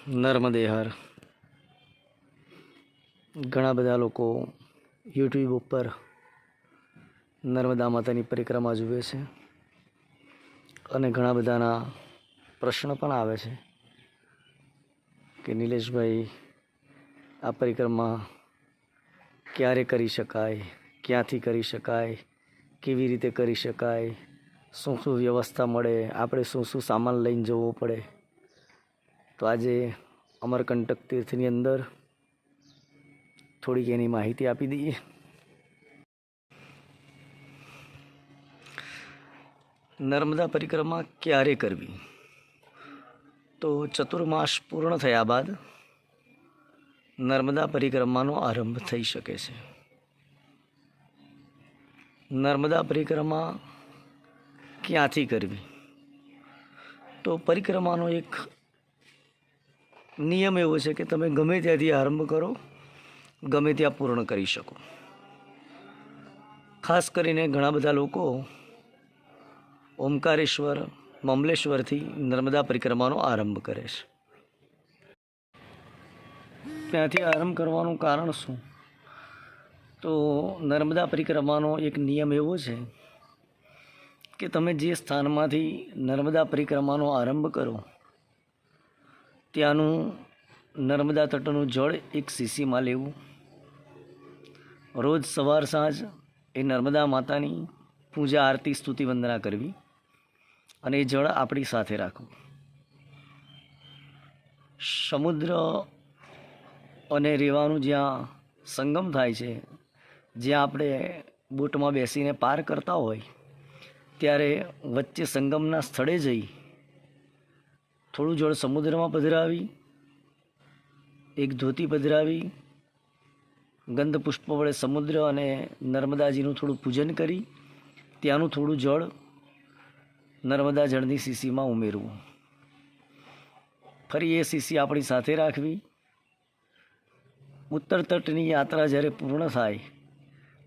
નર્મદે હર ઘણા બધા લોકો યુટ્યુબ ઉપર નર્મદા માતાની પરિક્રમા જુએ છે અને ઘણા બધાના પ્રશ્ન પણ આવે છે કે નિલેશભાઈ, આ પરિક્રમા ક્યારે કરી શકાય, ક્યાંથી કરી શકાય, કેવી રીતે કરી શકાય, શું શું વ્યવસ્થા મળે, આપણે શું શું સામાન લઈને જવો પડે. તો આજે અમરકંટક તીર્થની અંદર થોડીક એની માહિતી આપી દઈએ. નર્મદા પરિક્રમા ક્યારે કરવી? તો ચતુર્માસ પૂર્ણ થયા બાદ નર્મદા પરિક્રમાનો આરંભ થઈ શકે છે. નર્મદા પરિક્રમા ક્યાંથી કરવી? તો પરિક્રમાનો એક નિયમ એવો છે કે તમે ગમે ત્યાંથી આરંભ કરો, ગમે ત્યાં પૂર્ણ કરી શકો. ખાસ કરીને ઘણા બધા લોકો ઓમકારેશ્વર, મમલેશ્વરથી નર્મદા પરિક્રમાનો આરંભ કરે છે. ત્યાંથી આરંભ કરવાનું કારણ શું? તો નર્મદા પરિક્રમાનો એક નિયમ એવો છે કે તમે જે સ્થાનમાંથી નર્મદા પરિક્રમાનો આરંભ કરો ત્યાંનું નર્મદા તટનું જળ એક શીશીમાં લેવું. રોજ સવાર સાંજ એ નર્મદા માતાની પૂજા, આરતી, સ્તુતિ, વંદના કરવી અને એ જળ આપણી સાથે રાખવું. સમુદ્ર અને રેવાનું જ્યાં સંગમ થાય છે, જ્યાં આપણે બોટમાં બેસીને પાર કરતા હોય ત્યારે વચ્ચે સંગમના સ્થળે જઈ થોડું જળ સમુદ્રમાં પધરાવી, એક ધોતી પધરાવી, ગંધ પુષ્પ વડે સમુદ્ર અને નર્મદાજીનું થોડું પૂજન કરી ત્યાંનું થોડું જળ નર્મદા જળની શીશીમાં ઉમેરવું. ફરી એ શીશી આપણી સાથે રાખવી. ઉત્તર તટની યાત્રા જ્યારે પૂર્ણ થાય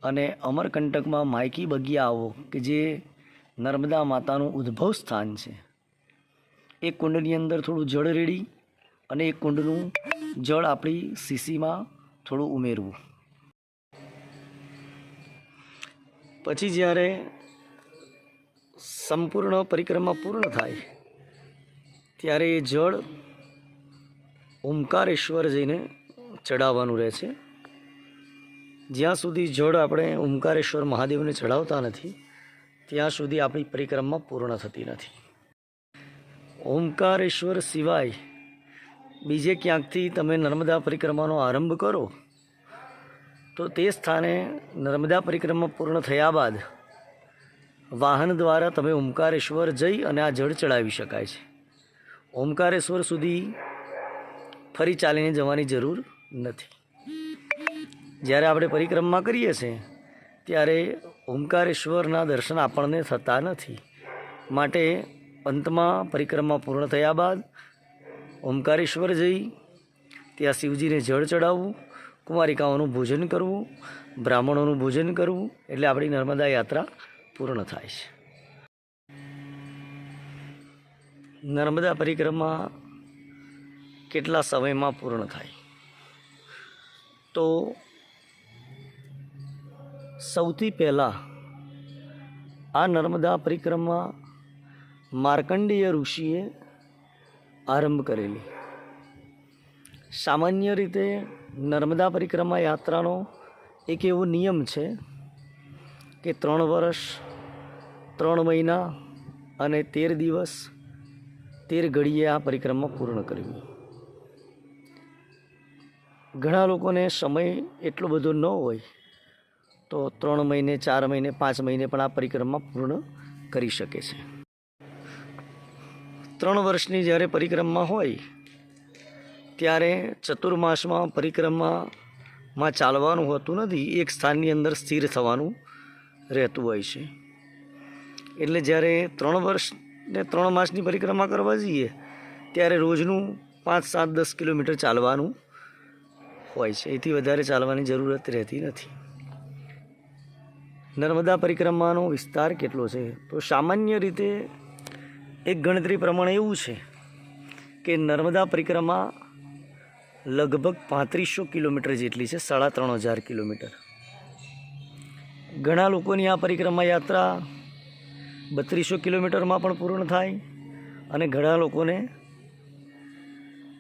અને અમરકંટકમાં માયકી બગિયા આવો કે જે નર્મદા માતાનું ઉદ્ભવ સ્થાન છે, એ કુંડની અંદર થોડું જળ રેડી અને એ કુંડનું જળ આપણી શીશીમાં થોડું ઉમેરવું. પછી જ્યારે સંપૂર્ણ પરિક્રમા પૂર્ણ થાય ત્યારે એ જળ ઓમકારેશ્વર જઈને ચડાવવાનું રહે છે. જ્યાં સુધી જળ આપણે ઓમકારેશ્વર મહાદેવને ચડાવતા નથી ત્યાં સુધી આપણી પરિક્રમા પૂર્ણ થતી નથી. ઓમકારેશ્વર સિવાય બીજે ક્યાંકથી તમે નર્મદા પરિક્રમાનો આરંભ કરો તો તે સ્થાને નર્મદા પરિક્રમા પૂર્ણ થયા બાદ વાહન દ્વારા તમે ઓમકારેશ્વર જઈ અને આ જળ ચડાવી શકાય છે. ઓમકારેશ્વર સુધી ફરી ચાલીને જવાની જરૂર નથી. જ્યારે આપણે પરિક્રમા કરીએ છીએ ત્યારે ઓમકારેશ્વરના દર્શન આપણને થતા નથી. માટે અંતમાં પરિક્રમા પૂર્ણ થયા બાદ ઓમકારેશ્વર જઈ ત્યાં શિવજીને જળ ચડાવવું, કુમારિકાઓનું ભોજન કરવું, બ્રાહ્મણોનું ભોજન કરવું, એટલે આપણી નર્મદા યાત્રા પૂર્ણ થાય છે. નર્મદા પરિક્રમા કેટલા સમયમાં પૂર્ણ થાય? તો સૌથી પહેલાં આ નર્મદા પરિક્રમા માર્કંડેય ઋષિએ આરંભ કરેલી. સામાન્ય રીતે નર્મદા પરિક્રમા યાત્રાનો એક એવો નિયમ છે કે 3 વર્ષ 3 મહિના અને 13 દિવસ 13 ઘડીએ આ પરિક્રમા પૂર્ણ કરવી. ઘણા લોકોને સમય એટલો બધો ન હોય તો 3 મહિને, 4 મહિને, 5 મહિને પણ આ પરિક્રમા પૂર્ણ કરી શકે છે. 3 વર્ષની જ્યારે પરિક્રમા હોય ત્યારે ચતુર્માસમાં પરિક્રમામાં ચાલવાનું હોતું નથી, એક સ્થાનની અંદર સ્થિર થવાનું રહેતું હોય છે. એટલે જ્યારે 3 વર્ષ ને 3 માસની પરિક્રમા કરવા જઈએ ત્યારે રોજનું 5, 7, 10 કિલોમીટર ચાલવાનું હોય છે. એથી વધારે ચાલવાની જરૂરત રહેતી નથી. નર્મદા પરિક્રમાનો વિસ્તાર કેટલો છે? તો સામાન્ય રીતે એક ગણતરી પ્રમાણે એવું છે કે નર્મદા પરિક્રમા લગભગ 3500 કિલોમીટર જેટલી છે, 3500 કિલોમીટર. ઘણા લોકોની આ પરિક્રમા યાત્રા 3200 કિલોમીટરમાં પણ પૂર્ણ થાય અને ઘણા લોકોને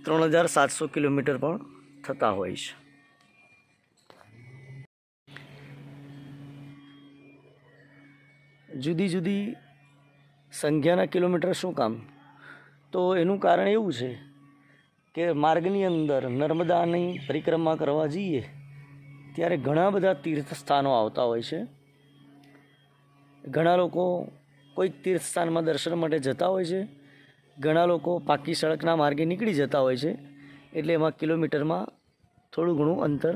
3700 કિલોમીટર પણ થતા હોય છે. જુદી જુદી સંખ્યાના કિલોમીટર શું કામ? તો એનું કારણ એવું છે કે માર્ગની અંદર નર્મદાની પરિક્રમા કરવા જઈએ ત્યારે ઘણા બધા તીર્થ સ્થાનો આવતા હોય છે. ઘણા લોકો કોઈક તીર્થ સ્થાનમાં દર્શન માટે જતા હોય છે, ઘણા લોકો પાકી સડકના માર્ગે નીકળી જતા હોય છે, એટલે એમાં કિલોમીટરમાં થોડું ઘણું અંતર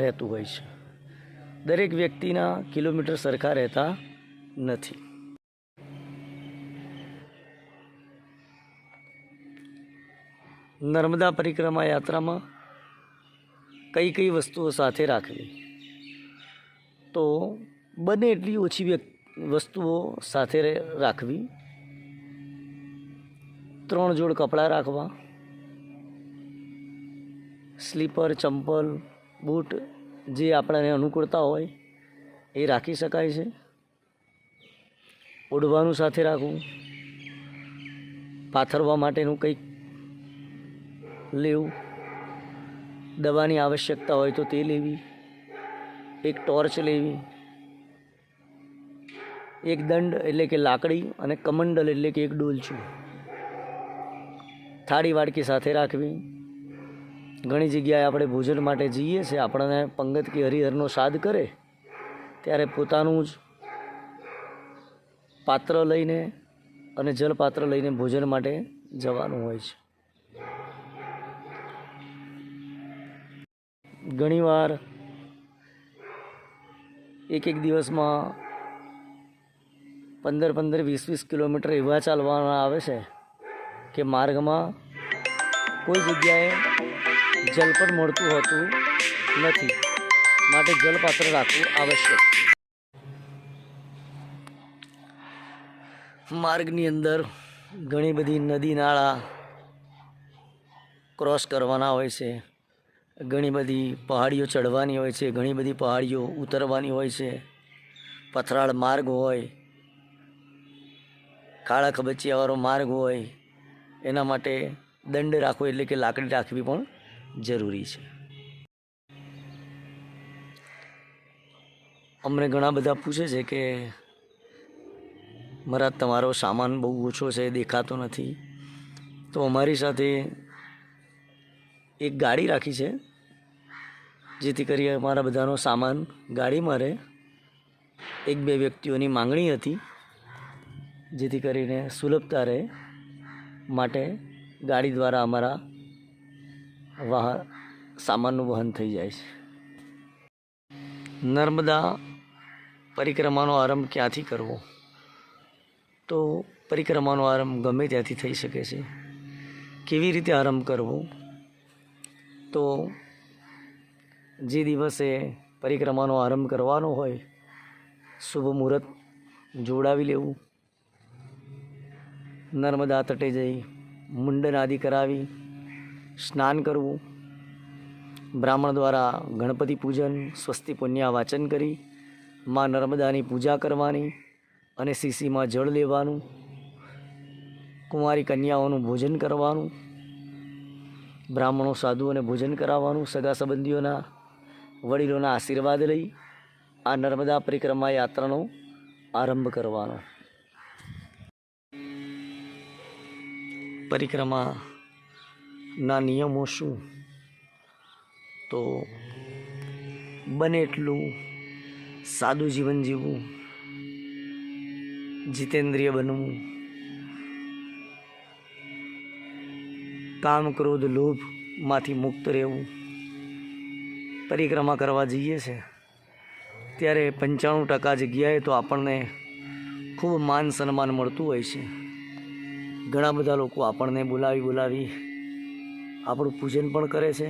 રહેતું હોય છે. દરેક વ્યક્તિના કિલોમીટર સરખા રહેતા નથી. નર્મદા પરિક્રમા યાત્રામાં કઈ કઈ વસ્તુઓ સાથે રાખવી? તો બને એટલી ઓછી વસ્તુઓ સાથે રાખવી. 3 જોડ કપડાં રાખવા, સ્લીપર, ચંપલ, બૂટ જે આપણને અનુકૂળતા હોય એ રાખી શકાય છે. ઓઢવાનું સાથે રાખવું, પાથરવા માટેનું કંઈક લેવું, દવાની આવશ્યકતા હોય તો તે લેવી, એક ટોર્ચ લેવી, એક દંડ એટલે કે લાકડી અને કમંડલ એટલે કે એક ડોલચું, થાળી વાડકી સાથે રાખવી. ઘણી જગ્યાએ આપણે ભોજન માટે જઈએ છીએ, આપણને પંગત કે હરિહરનો સાદ કરે ત્યારે પોતાનું જ પાત્ર લઈને અને જલપાત્ર લઈને ભોજન માટે જવાનું હોય છે. ઘણીવાર એક દિવસમાં 15 20 કિલોમીટર એવા ચાલવાના આવે છે કે માર્ગમાં કોઈ જગ્યાએ જલ પણ મળતું હોતું નથી, માટે જલપાત્ર રાખવું આવશ્યક. માર્ગની અંદર ઘણી બધી નદી નાળા ક્રોસ કરવાના હોય છે, ઘણી બધી પહાડીઓ ચડવાની હોય છે, ઘણી બધી પહાડીઓ ઉતરવાની હોય છે, પથરાળ માર્ગ હોય, ખાડા ખબચિયાવાળો માર્ગ હોય, એના માટે દંડ રાખવો એટલે કે લાકડી રાખવી પણ જરૂરી છે. અમને ઘણા બધા પૂછે છે કે મહારાજ તમારો સામાન બહુ ઓછો છે, દેખાતો નથી. તો અમારી સાથે એક ગાડી રાખી છે, જેથી કરી અમારા બધાનો સામાન ગાડીમાં રહે. 1-2 વ્યક્તિઓની માંગણી હતી, જેથી કરીને સુલભતા રહે માટે ગાડી દ્વારા અમારા સામાનનું વહન થઈ જાય છે. નર્મદા પરિક્રમાનો આરંભ ક્યાંથી કરવો? તો પરિક્રમાનો આરંભ ગમે ત્યાંથી થઈ શકે છે. કેવી રીતે આરંભ કરવો? તો જે દિવસે પરિક્રમાનો આરંભ કરવાનો હોય શુભ મુહૂર્ત જોડાવી લેવું, નર્મદા તટે જઈ મુંડન આદિ કરાવી સ્નાન કરવું, બ્રાહ્મણ દ્વારા ગણપતિ પૂજન, સ્વસ્તિ પુણ્યા વાચન કરી માં નર્મદાની પૂજા કરવાની અને શીશીમાં જળ લેવાનું, કુંવારી કન્યાઓનું ભોજન કરવાનું, બ્રાહ્મણો સાધુઓને ભોજન કરાવવાનું, સગા સંબંધીઓના વડીલોના આશીર્વાદ લઈ આ નર્મદા પરિક્રમા યાત્રાનો આરંભ કરવાનો. પરિક્રમાના નિયમો શું? તો બને એટલું સાદું જીવન જીવવું, જીતેન્દ્રિય બનવું, કામ ક્રોધ લોભમાંથી મુક્ત રહેવું. પરિક્રમા કરવા જઈએ છે ત્યારે 95% જગ્યાએ તો આપણને ખૂબ માન સન્માન મળતું હોય છે. ઘણા બધા લોકો આપણને બોલાવી આપણું પૂજન પણ કરે છે,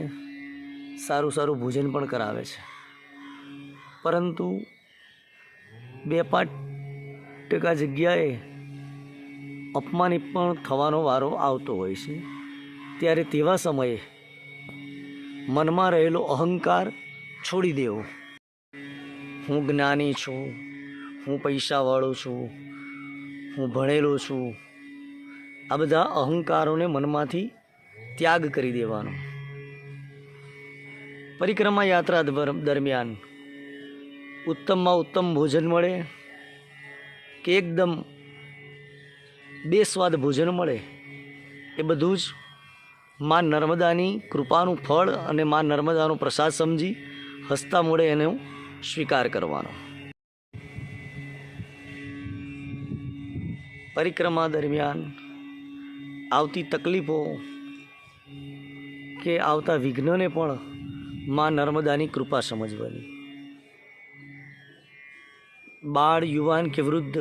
સારું ભોજન પણ કરાવે છે. પરંતુ 2-5% જગ્યાએ અપમાનિત પણ થવાનો વારો આવતો હોય છે. ત્યારે તેવા સમયે મનમાં રહેલો અહંકાર છોડી દેવો. હું જ્ઞાની છું, હું પૈસાવાળો છું, હું ભણેલો છું, આ બધા અહંકારોને મનમાંથી ત્યાગ કરી દેવાનો. પરિક્રમા યાત્રા દરમિયાન ઉત્તમમાં ઉત્તમ ભોજન મળે કે એકદમ બેસ્વાદ ભોજન મળે, એ બધું જ મા નર્મદાની કૃપાનું ફળ અને મા નર્મદાનો પ્રસાદ સમજી હસતા મોડે એનો સ્વીકાર કરવાનો. પરિક્રમા દરમિયાન આવતી તકલીફો કે આવતા વિઘ્નને પણ મા નર્મદાની કૃપા સમજવાની. બાળ, યુવાન કે વૃદ્ધ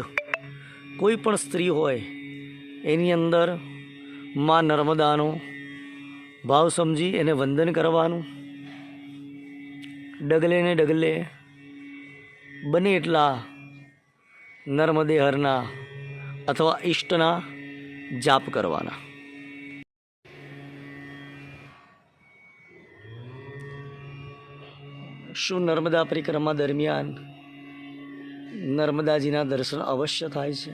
કોઈ પણ સ્ત્રી હોય એની અંદર મા નર્મદાનો ભાવ સમજી એને વંદન કરવાનું. ડગલે ને ડગલે બને એટલા નર્મદે હરના અથવા ઈષ્ટના જાપ કરવાના. શું નર્મદા પરિક્રમા દરમિયાન નર્મદાજીના દર્શન અવશ્ય થાય છે?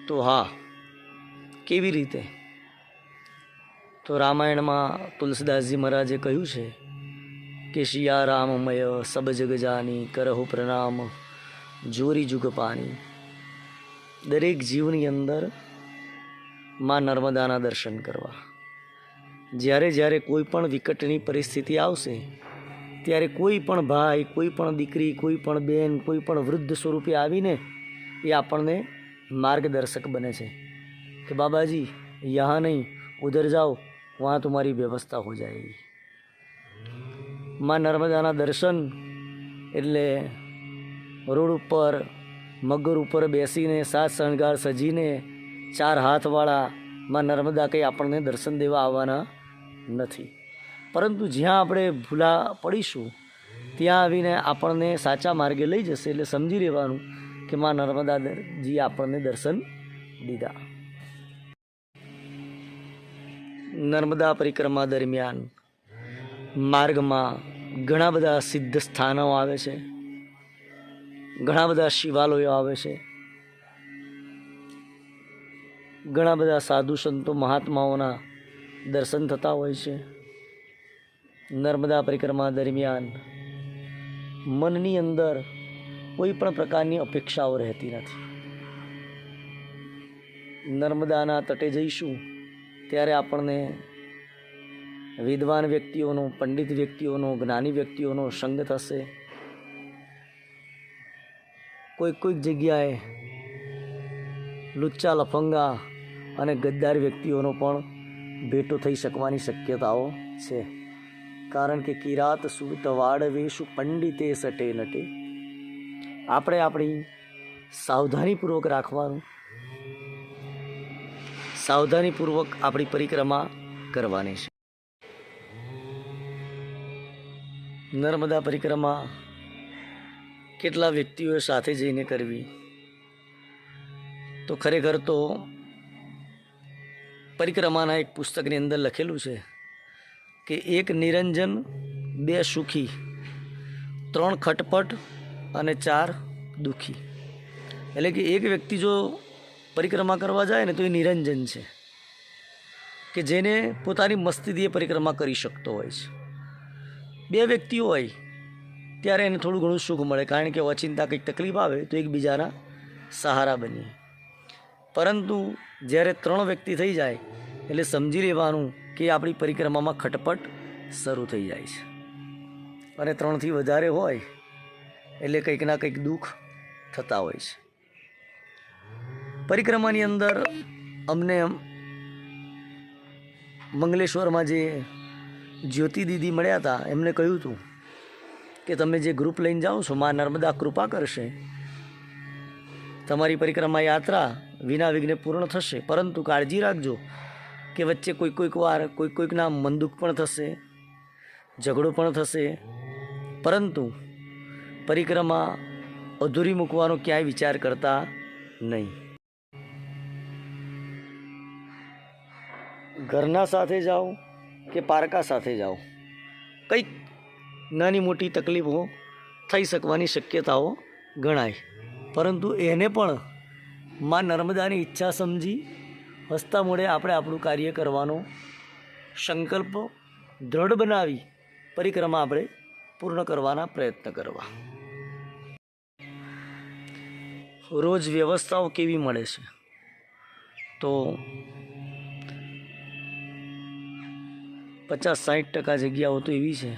તો હા. કેવી રીતે? તો રામાયણમાં તુલસીદાસજી મહારાજે કહ્યું છે કે શિયા રામમય સબ જગ જાની કરહુ પ્રણામ જોરી જુગ પાની. દરેક જીવની અંદર મા નર્મદાના દર્શન કરવા. જ્યારે જ્યારે કોઈ પણ વિકટની પરિસ્થિતિ આવશે ત્યારે કોઈ પણ ભાઈ, કોઈ પણ દીકરી, કોઈ પણ બેન, કોઈ પણ વૃદ્ધ સ્વરૂપે આવીને એ આપણને માર્ગદર્શક બને છે કે બાબાજી યહાં નહીં, ઉધર જાઓ, વहाँ तुम्हारी વ્યવસ્થા હો જાएगी. મા નર્મદાના દર્શન એટલે રોડ ઉપર મગર ઉપર બેસીને સાત શણગાર સજીને 4 હાથવાળા મા નર્મદા કંઈ આપણને દર્શન દેવા આવવાના નથી. પરંતુ જ્યાં આપણે ભૂલા પડીશું ત્યાં આવીને આપણને સાચા માર્ગે લઈ જશે. એટલે સમજી લેવાનું કે મા નર્મદાજી આપણને દર્શન દીધા. નર્મદા પરિક્રમા દરમિયાન માર્ગમાં ઘણા બધા સિદ્ધ સ્થાનો આવે છે, ઘણા બધા શિવાલયો આવે છે, ઘણા બધા સાધુ સંતો મહાત્માઓના દર્શન થતા હોય છે. નર્મદા પરિક્રમા દરમિયાન મનની અંદર કોઈ પણ પ્રકારની અપેક્ષાઓ રહેતી નથી. નર્મદાના તટે જઈશું ત્યારે આપણને વિદ્વાન વ્યક્તિઓનો, પંડિત વ્યક્તિઓનો, જ્ઞાની વ્યક્તિઓનો સંગ થશે. કોઈક જગ્યાએ લુચ્ચા, લફંગા અને ગદ્દાર વ્યક્તિઓનો પણ ભેટો થઈ શકવાની શક્યતાઓ છે. કારણ કે કિરાત સુરત વાડવેશુ પંડિતે સટે નટે. આપણે આપણી સાવધાનીપૂર્વક રાખવાનું, સાવધાનીપૂર્વક આપણી પરિક્રમા કરવાની છે. નર્મદા પરિક્રમા કેટલા વ્યક્તિઓએ સાથે જઈને કરવી? તો ખરેખર તો પરિક્રમાના એક પુસ્તકની અંદર લખેલું છે કે 1 નિરંજન, 2 સુખી, 3 ખટપટ અને 4 દુઃખી. એટલે કે એક વ્યક્તિ જો પરિક્રમા કરવા જાય ને તો એ નિરંજન છે કે જેને પોતાની મસ્તીથી પરિક્રમા કરી શકતો હોય છે. 2 વ્યક્તિઓ હોય ત્યારે એને થોડું ઘણું સુખ મળે, કારણ કે ઓચિંતા કંઈક તકલીફ આવે તો એકબીજાના સહારા બનીએ. પરંતુ જ્યારે 3 વ્યક્તિ થઈ જાય એટલે સમજી લેવાનું કે આપણી પરિક્રમામાં ખટપટ શરૂ થઈ જાય છે. અને 3થી વધારે હોય એટલે કંઈક ના કંઈક દુઃખ થતા હોય છે. પરિક્રમાની અંદર અમને મંગલેશ્વરમાં જે જ્યોતિ દીદી મળ્યા હતા એમને કહ્યું હતું કે તમે જે ગ્રુપ લઈને જાઓ છો, મા નર્મદા કૃપા કરશે, તમારી પરિક્રમા યાત્રા વિના વિઘ્ને પૂર્ણ થશે. પરંતુ કાળજી રાખજો કે વચ્ચે કોઈક વાર કોઈકના મનદુખ પણ થશે, ઝઘડો પણ થશે, પરંતુ પરિક્રમા અધૂરી મૂકવાનો ક્યાંય વિચાર કરતા નહીં. ઘરના સાથે જાઓ કે પારકા સાથે જાઓ, કંઈક નાની મોટી તકલીફો થઈ શકવાની શક્યતાઓ ગણાય, પરંતુ એને પણ માં નર્મદાની ઈચ્છા સમજી હસતા મોડે આપણે આપણું કાર્ય કરવાનો સંકલ્પ દૃઢ બનાવી પરિક્રમા આપણે પૂર્ણ કરવાના પ્રયત્ન કરવા. રોજ વ્યવસ્થાઓ કેવી મળે છે? તો 50-60% જગ્યાઓ તો એવી છે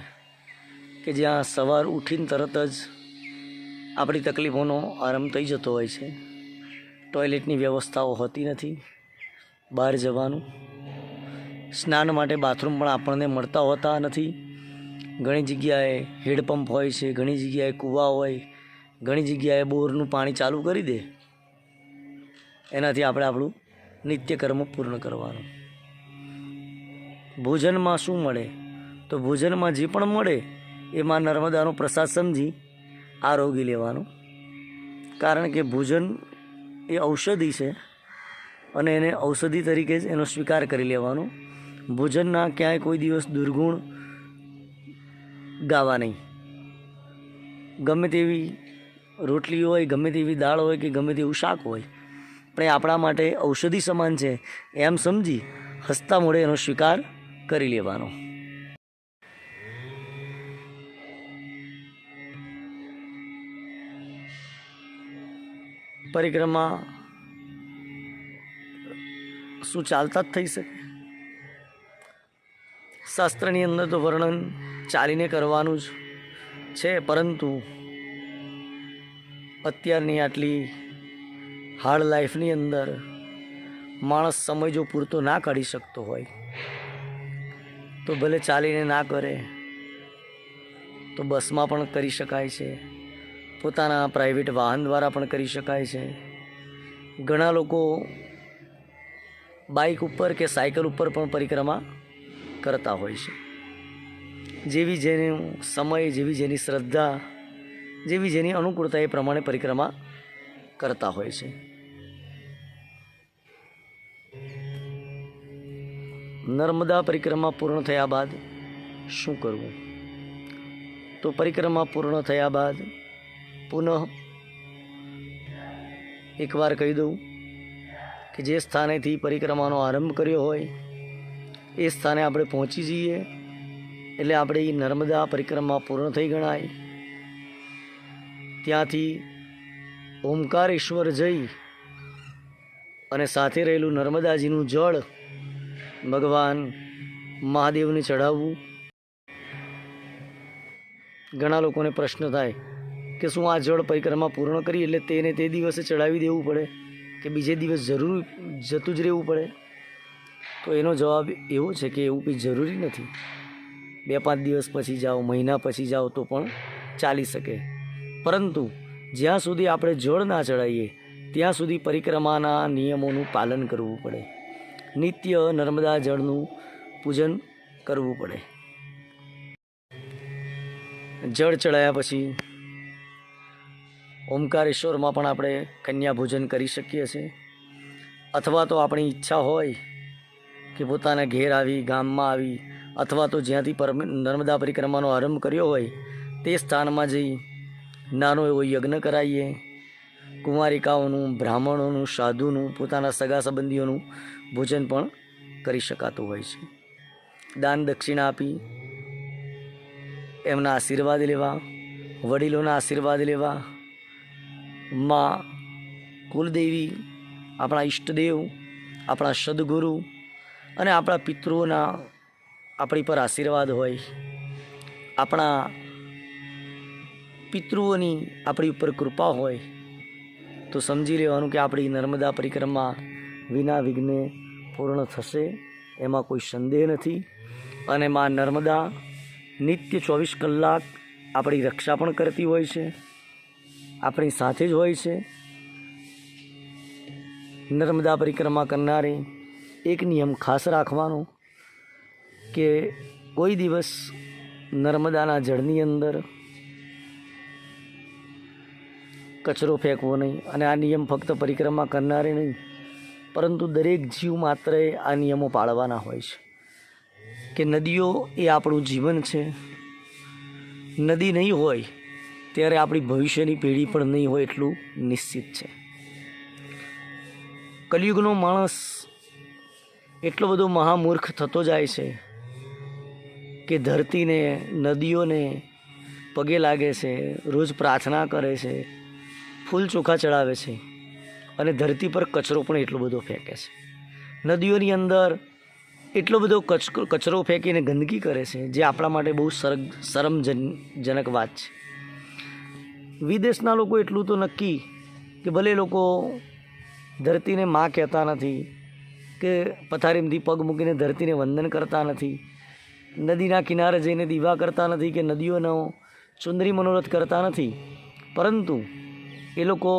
કે જ્યાં સવાર ઉઠીને તરત જ આપણી તકલીફોનો આરંભ થઈ જતો હોય છે. ટોયલેટની વ્યવસ્થાઓ હોતી નથી, બહાર જવાનું, સ્નાન માટે બાથરૂમ પણ આપણને મળતા હોતા નથી. ઘણી જગ્યાએ હેડપંપ હોય છે, ઘણી જગ્યાએ કૂવા હોય, ઘણી જગ્યાએ બોરનું પાણી ચાલુ કરી દે, એનાથી આપણે આપણું નિત્યકર્મ પૂર્ણ કરવાનું. ભોજનમાં શું મળે? તો ભોજનમાં જે પણ મળે એમાં નર્મદાનો પ્રસાદ સમજી આરોગી લેવાનું, કારણ કે ભોજન એ ઔષધિ છે અને એને ઔષધિ તરીકે જ એનો સ્વીકાર કરી લેવાનો. ભોજનના ક્યાંય કોઈ દિવસ દુર્ગુણ ગાવા નહીં. ગમે તેવી રોટલી હોય, ગમે તેવી દાળ હોય કે ગમે તેવું શાક હોય, પણ એ આપણા માટે ઔષધિ સમાન છે એમ સમજી હસતા મોડે એનો સ્વીકાર કરી લેવાનો. પરિક્રમા શું ચાલતા જ થઈ શકે? શાસ્ત્રની અંદર તો વર્ણન ચાલીને કરવાનું જ છે, પરંતુ અત્યારની આટલી હાર્ડ લાઈફની અંદર માણસ સમય જો પૂરતો ના કાઢી શકતો હોય તો ભલે ચાલીને ના કરે તો બસમાં પણ કરી શકાય છે, પોતાના પ્રાઇવેટ વાહન દ્વારા પણ કરી શકાય છે. ઘણા લોકો બાઇક ઉપર કે સાયકલ ઉપર પણ પરિક્રમા કરતા હોય છે. જેવી જેનો સમય, જેવી જેની શ્રદ્ધા, જેવી જેની અનુકૂળતા એ પ્રમાણે પરિક્રમા કરતા હોય છે. નર્મદા પરિક્રમા પૂર્ણ થયા બાદ શું કરવું? તો પરિક્રમા પૂર્ણ થયા બાદ પુનઃ એકવાર કહી દઉં કે જે સ્થાનેથી પરિક્રમાનો આરંભ કર્યો હોય એ સ્થાને આપણે પહોંચી જઈએ એટલે આપણે એ નર્મદા પરિક્રમા પૂર્ણ થઈ ગણાય. ત્યાંથી ઓમકારેશ્વર જઈ અને સાથે રહેલું નર્મદાજીનું જળ ભગવાન મહાદેવને ચઢાવવું. ઘણા લોકોને પ્રશ્ન થાય કે શું આ જળ પરિક્રમા પૂર્ણ કરી એટલે તેને તે દિવસે ચડાવી દેવું પડે કે બીજે દિવસ જરૂર જતું જ રહેવું પડે? તો એનો જવાબ એવો છે કે એવું કંઈ જરૂરી નથી. 2-5 દિવસ પછી જાઓ, મહિના પછી જાઓ તો પણ ચાલી શકે, પરંતુ જ્યાં સુધી આપણે જળ ના ચડાવીએ ત્યાં સુધી પરિક્રમાના નિયમોનું પાલન કરવું પડે. નિત્ય નર્મદા જળનું પૂજન કરવું પડે. જળ ચડાયા પછી ઓમકારેશ્વરમાં પણ આપણે કન્યા ભોજન કરી શકીએ છીએ, અથવા તો આપણી ઈચ્છા હોય કે પોતાના ઘેર આવી, ગામમાં આવી, અથવા તો જ્યાંથી નર્મદા પરિક્રમાનો આરંભ કર્યો હોય તે સ્થાનમાં જઈ નાનો એવો યજ્ઞ કરાવીએ. કુંવારિકાઓનું, બ્રાહ્મણોનું, સાધુનું, પોતાના સગા સંબંધીઓનું ભોજન પણ કરી શકાતું હોય છે. દાન દક્ષિણા આપી એમના આશીર્વાદ લેવા, વડીલોના આશીર્વાદ લેવા. માં કુલદેવી, આપણા ઈષ્ટદેવ, આપણા સદગુરુ અને આપણા પિતૃઓના આપણી પર આશીર્વાદ હોય. આપણા પિતૃઓની આપણી ઉપર કૃપા હોય તો સમજી લેવાનું કે આપણી નર્મદા પરિક્રમા વિના વિઘ્ને પૂર્ણ થશે, એમાં કોઈ સંદેહ નથી. અને માં નર્મદા નિત્ય 24 કલાક આપણી રક્ષા પણ કરતી હોય છે, આપણી સાથે જ હોય છે. નર્મદા પરિક્રમા કરનારે એક નિયમ ખાસ રાખવાનો કે કોઈ દિવસ નર્મદાના જળની અંદર કચરો ફેંકવો નહીં. અને આ નિયમ ફક્ત પરિક્રમા કરનારે નહીં, પરંતુ દરેક જીવ માત્રએ આ નિયમો પાળવાના હોય છે. કે નદીઓ એ આપણું જીવન છે. નદી નહીં હોય ત્યારે આપણી ભવિષ્યની પેઢી પણ નહીં હોય એટલું નિશ્ચિત છે. કલિયુગનો માણસ એટલો બધો મહામૂર્ખ થતો જાય છે કે ધરતીને, નદીઓને પગે લાગે છે, રોજ પ્રાર્થના કરે છે, ફૂલ ચોખા ચડાવે છે અને ધરતી પર કચરો પણ એટલો બધો ફેંકે છે. નદીઓની અંદર એટલો બધો કચરો ફેંકીને ગંદકી કરે છે, જે આપણા માટે બહુ શરમજનક વાત છે. વિદેશના લોકો એટલું તો નક્કી કે ભલે લોકો ધરતીને માં કહેતા નથી કે પથારીમાંથી પગ મૂકીને ધરતીને વંદન કરતા નથી, નદીના કિનારે જઈને દીવા કરતા નથી કે નદીઓનો સુંદરી મનોરથ કરતા નથી, પરંતુ એ લોકો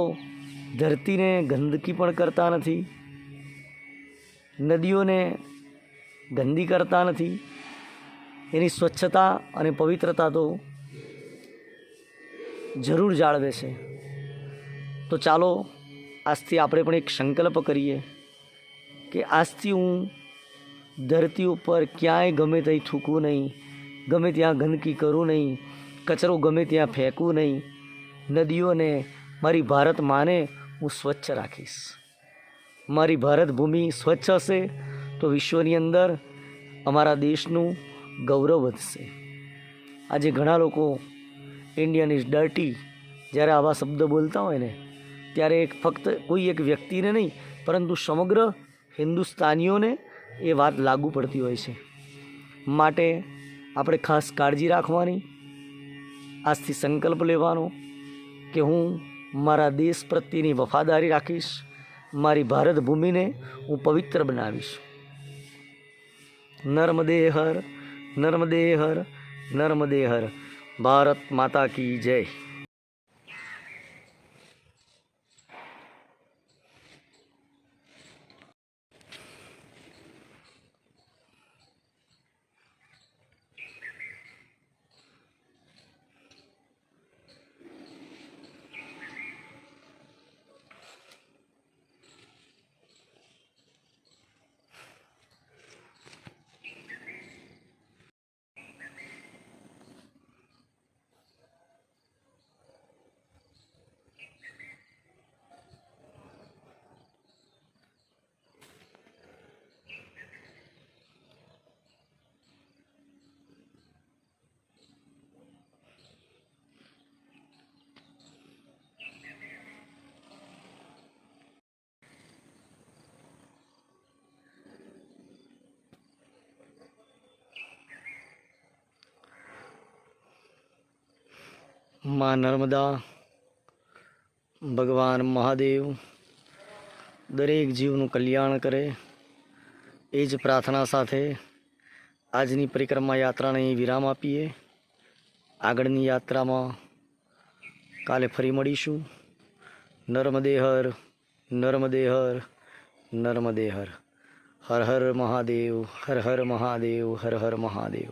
ધરતીને ગંદકી પણ કરતા નથી, નદીઓને ગંદી કરતા નથી. એની સ્વચ્છતા અને પવિત્રતા તો જરૂર જાળવે છે. તો ચાલો આજથી આપણે પણ એક સંકલ્પ કરીએ કે આજથી હું ધરતી ઉપર ક્યાંય ગમે ત્યાં થૂકવું નહીં, ગમે ત્યાં ગંદકી કરું નહીં, કચરો ગમે ત્યાં ફેંકવું નહીં. નદીઓને, મારી ભારત માને હું સ્વચ્છ રાખીશ. મારી ભારત ભૂમિ સ્વચ્છ હશે તો વિશ્વની અંદર અમારા દેશનું ગૌરવ વધશે. આજે ઘણા લોકો ઇન્ડિયન ઇઝ ડર્ટી જ્યારે આવા શબ્દ બોલતા હોય ને, ત્યારે ફક્ત કોઈ એક વ્યક્તિને નહીં પરંતુ સમગ્ર હિન્દુસ્તાનીઓને એ વાત લાગુ પડતી હોય છે. માટે આપણે ખાસ કાળજી રાખવાની, આજથી સંકલ્પ લેવાનો કે હું મારા દેશ પ્રત્યેની વફાદારી રાખીશ, મારી ભારત ભૂમિને હું પવિત્ર બનાવીશ. નર્મદે હર, નર્મદે હર, નર્મદે હર. ભારત માતા કી જય. માં નર્મદા, ભગવાન મહાદેવ દરેક જીવનું કલ્યાણ કરે એ જ પ્રાર્થના સાથે આજની પરિક્રમા યાત્રાને વિરામ આપીએ. આગળની યાત્રામાં કાલે ફરી મળીશું. નર્મદે હર, નર્મદે હર, નર્મદે હર. હર હર મહાદેવ, હર હર મહાદેવ, હર હર મહાદેવ.